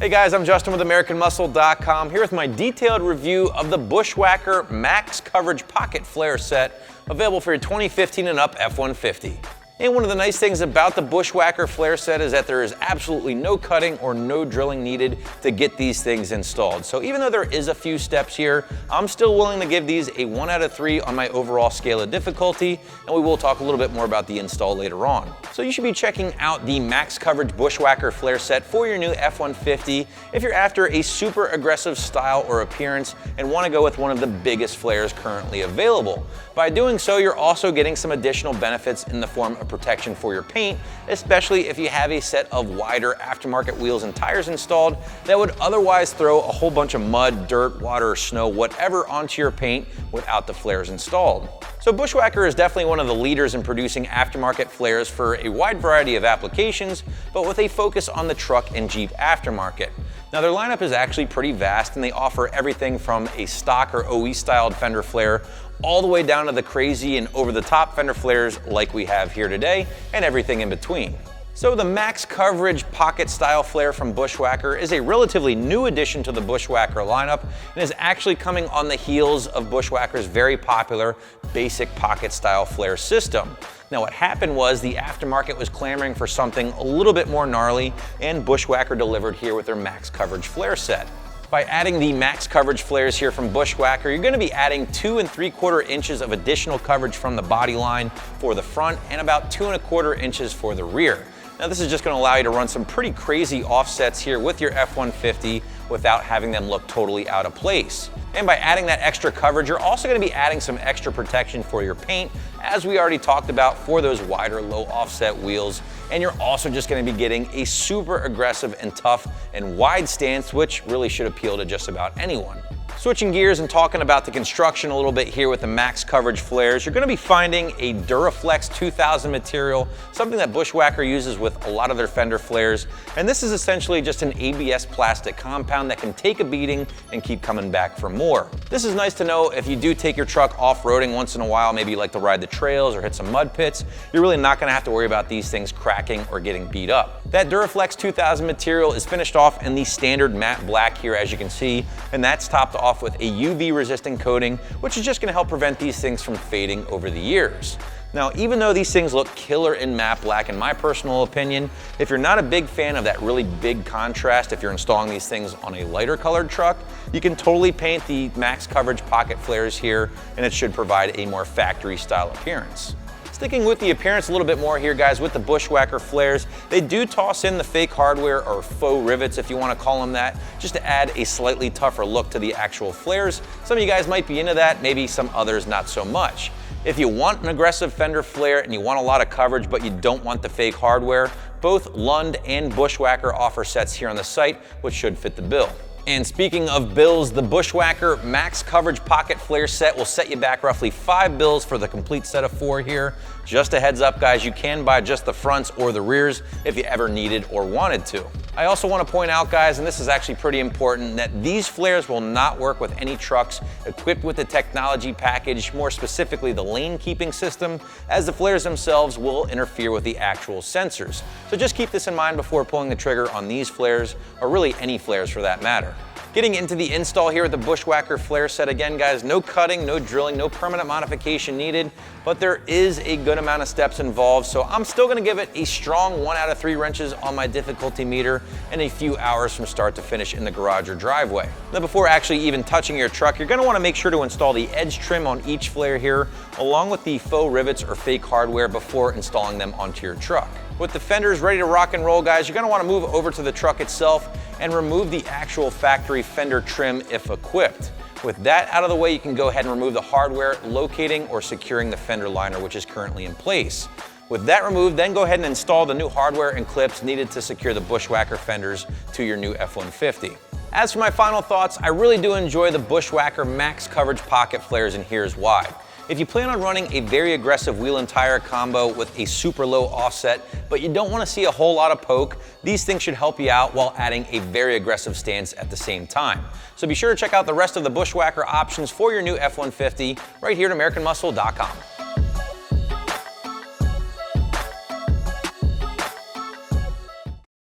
Hey guys, I'm Justin with AmericanMuscle.com, here with my detailed review of the Bushwacker Max Coverage Pocket Flare Set, available for your 2015 and up F-150. And one of the nice things about the Bushwacker Flare Set is that there is absolutely no cutting or no drilling needed to get these things installed. So even though there is a few steps here, I'm still willing to give these a 1 out of 3 on my overall scale of difficulty, and we will talk a little bit more about the install later on. So you should be checking out the Max Coverage Bushwacker Flare Set for your new F-150 if you're after a super aggressive style or appearance and want to go with one of the biggest flares currently available. By doing so, you're also getting some additional benefits in the form of protection for your paint, especially if you have a set of wider aftermarket wheels and tires installed that would otherwise throw a whole bunch of mud, dirt, water, snow, whatever onto your paint without the flares installed. So Bushwacker is definitely one of the leaders in producing aftermarket flares for a wide variety of applications, but with a focus on the truck and Jeep aftermarket. Now their lineup is actually pretty vast, and they offer everything from a stock or OE styled fender flare all the way down to the crazy and over-the-top fender flares like we have here today, and everything in between. So the Max Coverage Pocket Style Flare from Bushwacker is a relatively new addition to the Bushwacker lineup and is actually coming on the heels of Bushwacker's very popular basic pocket style flare system. Now what happened was the aftermarket was clamoring for something a little bit more gnarly, and Bushwacker delivered here with their Max Coverage Flare Set. By adding the Max Coverage flares here from Bushwacker, you're going to be adding 2 3/4 inches of additional coverage from the body line for the front and about 2 1/4 inches for the rear. Now this is just going to allow you to run some pretty crazy offsets here with your F-150 without having them look totally out of place. And by adding that extra coverage, you're also going to be adding some extra protection for your paint, as we already talked about, for those wider low offset wheels. And you're also just going to be getting a super aggressive and tough and wide stance, which really should appeal to just about anyone. Switching gears and talking about the construction a little bit here with the Max Coverage flares, you're going to be finding a Dura-Flex 2000 material, something that Bushwacker uses with a lot of their fender flares. And this is essentially just an ABS plastic compound that can take a beating and keep coming back for more. This is nice to know if you do take your truck off-roading once in a while, maybe you like to ride the trails or hit some mud pits, you're really not going to have to worry about these things cracking or getting beat up. That Dura-Flex 2000 material is finished off in the standard matte black here, as you can see, and that's topped off with a UV resistant coating, which is just going to help prevent these things from fading over the years. Now, even though these things look killer in matte black, in my personal opinion, if you're not a big fan of that really big contrast, if you're installing these things on a lighter colored truck, you can totally paint the Max Coverage Pocket Flares here, and it should provide a more factory style appearance. Sticking with the appearance a little bit more here, guys, with the Bushwacker flares, they do toss in the fake hardware, or faux rivets if you want to call them that, just to add a slightly tougher look to the actual flares. Some of you guys might be into that, maybe some others not so much. If you want an aggressive fender flare and you want a lot of coverage but you don't want the fake hardware, both Lund and Bushwacker offer sets here on the site, which should fit the bill. And speaking of bills, the Bushwacker Max Coverage Pocket Flare Set will set you back roughly $5 for the complete set of 4 here. Just a heads up, guys, you can buy just the fronts or the rears if you ever needed or wanted to. I also want to point out, guys, and this is actually pretty important, that these flares will not work with any trucks equipped with the technology package, more specifically the lane keeping system, as the flares themselves will interfere with the actual sensors. So just keep this in mind before pulling the trigger on these flares, or really any flares for that matter. Getting into the install here with the Bushwacker Flare Set, again, guys, no cutting, no drilling, no permanent modification needed, but there is a good amount of steps involved, so I'm still going to give it a strong 1 out of 3 wrenches on my difficulty meter and a few hours from start to finish in the garage or driveway. Now, before actually even touching your truck, you're going to want to make sure to install the edge trim on each flare here, along with the faux rivets or fake hardware before installing them onto your truck. With the fenders ready to rock and roll, guys, you're going to want to move over to the truck itself and remove the actual factory fender trim if equipped. With that out of the way, you can go ahead and remove the hardware locating or securing the fender liner, which is currently in place. With that removed, then go ahead and install the new hardware and clips needed to secure the Bushwacker fenders to your new F-150. As for my final thoughts, I really do enjoy the Bushwacker Max Coverage Pocket Flares, and here's why. If you plan on running a very aggressive wheel and tire combo with a super low offset, but you don't want to see a whole lot of poke, these things should help you out while adding a very aggressive stance at the same time. So be sure to check out the rest of the Bushwacker options for your new F-150 right here at AmericanMuscle.com.